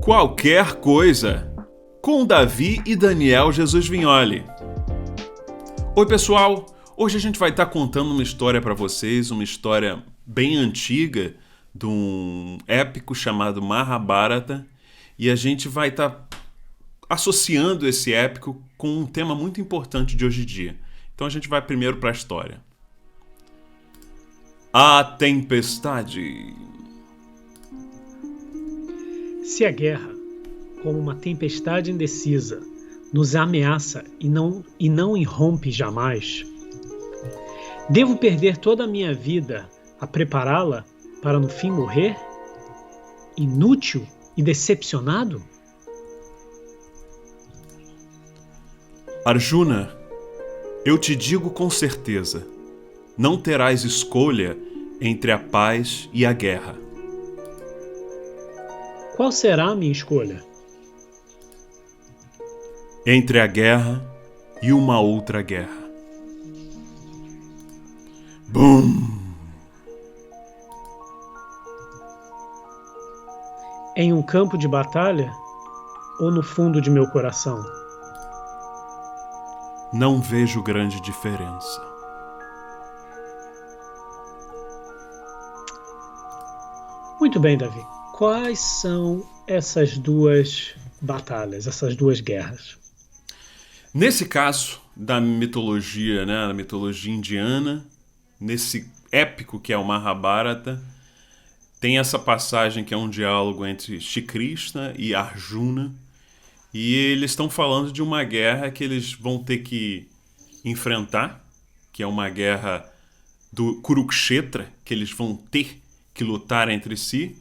Qualquer coisa, com Davi e Daniel Jesus Vignoli. Oi pessoal, hoje a gente vai estar contando uma história para vocês, uma história bem antiga de um épico chamado Mahabharata, e a gente vai estar associando esse épico com um tema muito importante de hoje em dia. Então a gente vai primeiro para a história. A tempestade. Se a guerra, como uma tempestade indecisa, nos ameaça e não irrompe jamais, devo perder toda a minha vida a prepará-la para no fim morrer? Inútil e decepcionado? Arjuna, eu te digo com certeza, não terás escolha entre a paz e a guerra. Qual será a minha escolha? Entre a guerra e uma outra guerra. Bum! Em um campo de batalha ou no fundo de meu coração? Não vejo grande diferença. Muito bem, Davi. Quais são essas duas batalhas, essas duas guerras? Nesse caso da mitologia, né, da mitologia indiana, nesse épico que é o Mahabharata, tem essa passagem que é um diálogo entre Shri Krishna e Arjuna, e eles estão falando de uma guerra que eles vão ter que enfrentar, que é uma guerra do Kurukshetra, que eles vão ter que lutar entre si.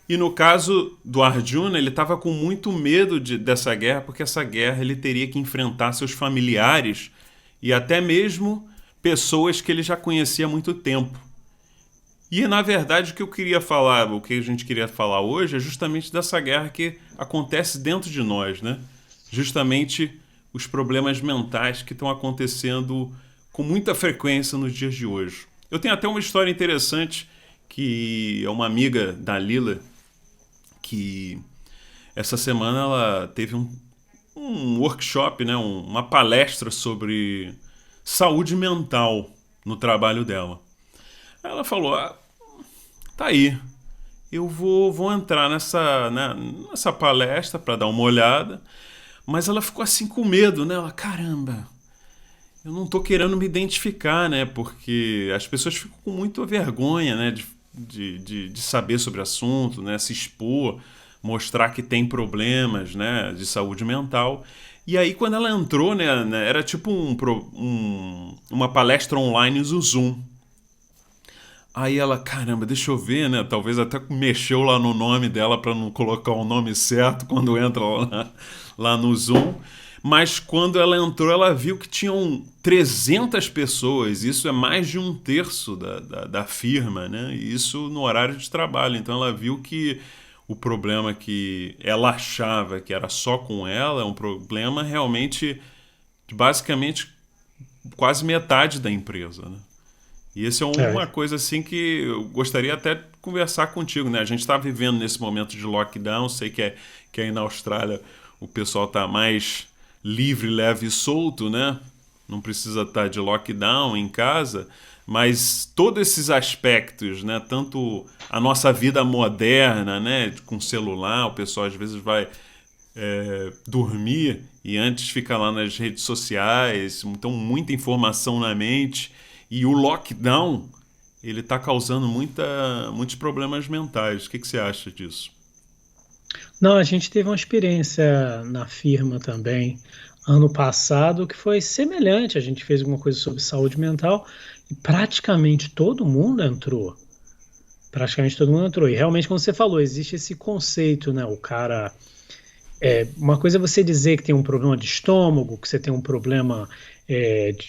E no caso do Arjuna, ele estava com muito medo dessa guerra, porque essa guerra ele teria que enfrentar seus familiares e até mesmo pessoas que ele já conhecia há muito tempo. E na verdade o que eu queria falar, o que a gente queria falar hoje é justamente dessa guerra que acontece dentro de nós, né? Justamente os problemas mentais que estão acontecendo com muita frequência nos dias de hoje. Eu tenho até uma história interessante que é uma amiga da Lila, que essa semana ela teve um workshop, né, uma palestra sobre saúde mental no trabalho dela. Ela falou, tá aí, eu vou entrar nessa palestra para dar uma olhada, mas ela ficou assim com medo, né? Ela, caramba, eu não tô querendo me identificar, né? Porque as pessoas ficam com muita vergonha, né? De saber sobre o assunto, né? Se expor, mostrar que tem problemas, né? De saúde mental. E aí quando ela entrou, né? Era tipo uma palestra online no Zoom. Aí ela, caramba, deixa eu ver, né? Talvez até mexeu lá no nome dela para não colocar o nome certo quando entra lá no Zoom. Mas quando ela entrou, ela viu que tinham 300 pessoas. Isso é mais de um terço da firma, né? E isso no horário de trabalho. Então ela viu que o problema que ela achava que era só com ela é um problema realmente de basicamente quase metade da empresa, né? E isso é uma coisa assim que eu gostaria até de conversar contigo, né? A gente está vivendo nesse momento de lockdown, sei que aí na Austrália o pessoal está mais livre, leve e solto, né? Não precisa estar de lockdown em casa, mas todos esses aspectos, né? Tanto a nossa vida moderna, né? Com celular, o pessoal às vezes vai dormir e antes fica lá nas redes sociais, então muita informação na mente. E o lockdown, ele está causando muitos problemas mentais. O que você acha disso? Não, a gente teve uma experiência na firma também, ano passado, que foi semelhante. A gente fez alguma coisa sobre saúde mental e praticamente todo mundo entrou. Praticamente todo mundo entrou. E realmente, como você falou, existe esse conceito, né? O cara... uma coisa é você dizer que tem um problema de estômago, que você tem um problema,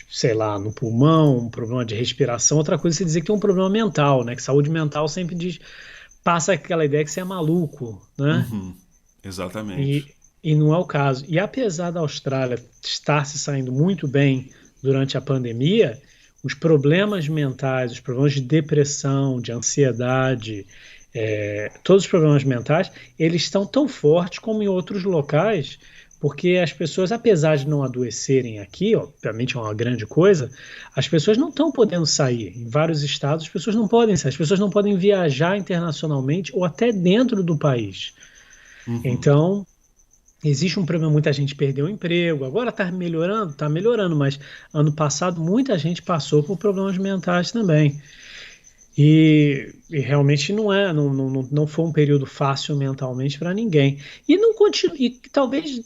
sei lá, no pulmão, um problema de respiração. Outra coisa é você dizer que tem um problema mental, né? Que saúde mental sempre passa aquela ideia que você é maluco, né? Uhum, exatamente. E não é o caso. E apesar da Austrália estar se saindo muito bem durante a pandemia, os problemas mentais, os problemas de depressão, de ansiedade, todos os problemas mentais, eles estão tão fortes como em outros locais, porque as pessoas, apesar de não adoecerem aqui, obviamente é uma grande coisa, as pessoas não estão podendo sair. Em vários estados, as pessoas não podem sair, as pessoas não podem viajar internacionalmente ou até dentro do país. Uhum. Então, existe um problema, muita gente perdeu o emprego, agora está melhorando, mas ano passado muita gente passou por problemas mentais também. E realmente não foi um período fácil mentalmente para ninguém. E não continua, e talvez,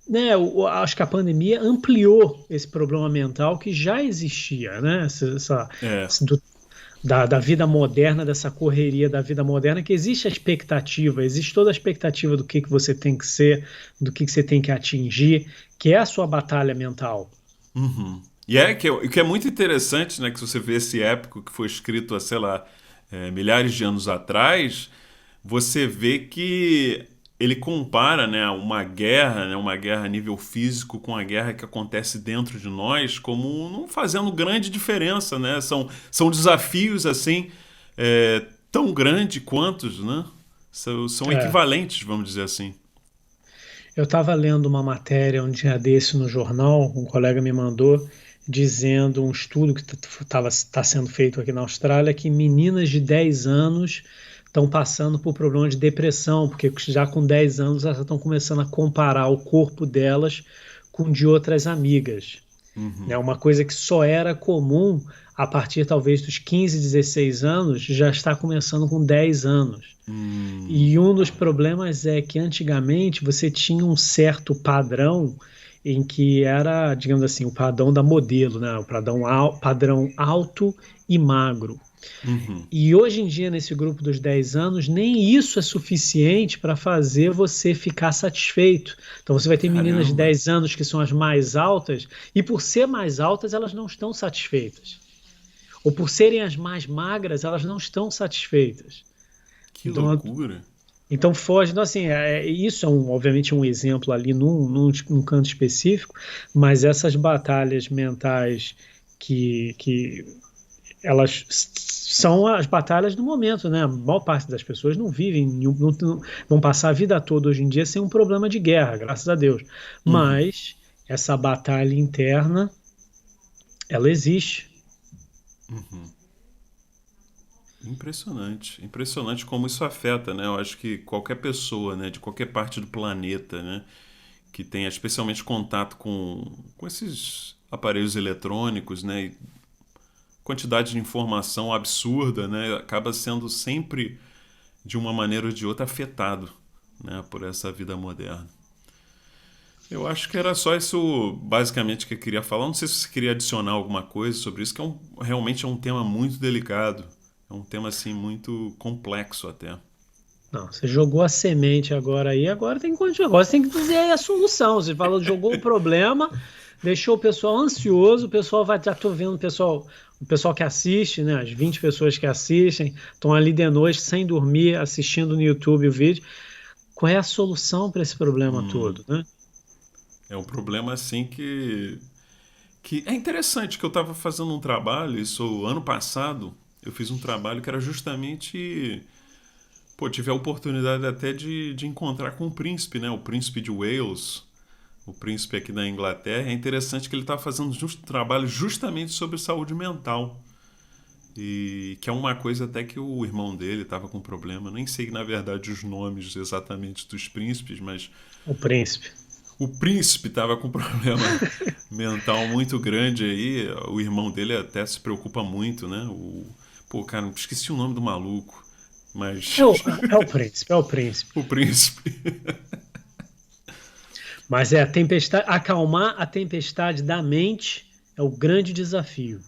né, acho que a pandemia ampliou esse problema mental que já existia, né? É. Da vida moderna, dessa correria da vida moderna, que existe a expectativa, existe toda a expectativa do que você tem que ser, do que você tem que atingir, que é a sua batalha mental. Uhum. E é que é muito interessante, né, que se você vê esse épico que foi escrito há, sei lá, milhares de anos atrás, você vê que ele compara, né, uma guerra a nível físico com a guerra que acontece dentro de nós como não fazendo grande diferença, né? São desafios assim tão grandes quantos, né? São É. equivalentes, vamos dizer assim. Eu estava lendo uma matéria um dia desse no jornal, um colega me mandou, dizendo um estudo que está sendo feito aqui na Austrália, que meninas de 10 anos estão passando por problema de depressão, porque já com 10 anos elas estão começando a comparar o corpo delas com o de outras amigas. Né? Uhum. Uma coisa que só era comum a partir talvez dos 15, 16 anos, já está começando com 10 anos. Hum, E um dos problemas é que antigamente você tinha um certo padrão em que era, digamos assim, o padrão da modelo, né? O padrão alto e magro. uhum. E hoje em dia, nesse grupo dos 10 anos, nem isso é suficiente para fazer você ficar satisfeito. Então, você vai ter meninas de Caramba, 10 anos que são as mais altas, e por ser mais altas, elas não estão satisfeitas. Ou por serem as mais magras, elas não estão satisfeitas. que Então, loucura. foge. Então, assim, isso é obviamente um exemplo ali num canto específico, mas essas batalhas mentais que elas são as batalhas do momento, né? A maior parte das pessoas não vivem, não vão passar a vida toda hoje em dia sem um problema de guerra, graças a Deus. Uhum, Mas essa batalha interna, ela existe. uhum. Impressionante, impressionante como isso afeta, né? Eu acho que qualquer pessoa, né, de qualquer parte do planeta, né, que tenha especialmente contato com esses aparelhos eletrônicos, né, e quantidade de informação absurda, né, acaba sendo sempre de uma maneira ou de outra afetado, né, por essa vida moderna. Eu acho que era só isso basicamente que eu queria falar. Não sei se você queria adicionar alguma coisa sobre isso, que realmente é um tema muito delicado. É um tema assim muito complexo até. Não, você jogou a semente agora aí, agora tem que continuar. Agora você tem que dizer aí a solução. Você falou, jogou o problema, deixou o pessoal ansioso, o pessoal vai, já tô vendo o pessoal que assiste, né, as 20 pessoas que assistem, estão ali de noite sem dormir, assistindo no YouTube o vídeo. Qual é a solução para esse problema Hum, todo, né? é um problema assim que é interessante que eu estava fazendo um trabalho, isso ano passado, eu fiz um trabalho que era justamente, pô, tive a oportunidade até de encontrar com o príncipe, né, o príncipe de Wales, o príncipe aqui da Inglaterra. É interessante que ele está fazendo um trabalho justamente sobre saúde mental. E que é uma coisa até que o irmão dele estava com problema. Nem sei, na verdade, os nomes exatamente dos príncipes, mas O príncipe. o príncipe estava com um problema mental muito grande aí. O irmão dele até se preocupa muito, né? Pô, cara, esqueci o nome do maluco, É mas o, é o príncipe, é o príncipe. o príncipe. Mas é a tempestade, acalmar a tempestade da mente é o grande desafio.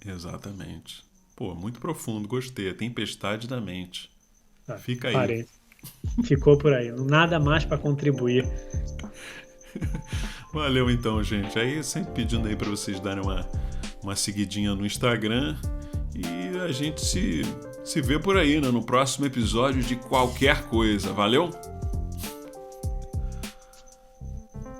Exatamente. Pô, muito profundo, gostei. A tempestade da mente. Tá, Fica aí. parei. Ficou por aí. Nada mais para contribuir. Valeu então, gente. Aí sempre pedindo aí para vocês darem uma seguidinha no Instagram e a gente se vê por aí, né, no próximo episódio de qualquer coisa. Valeu?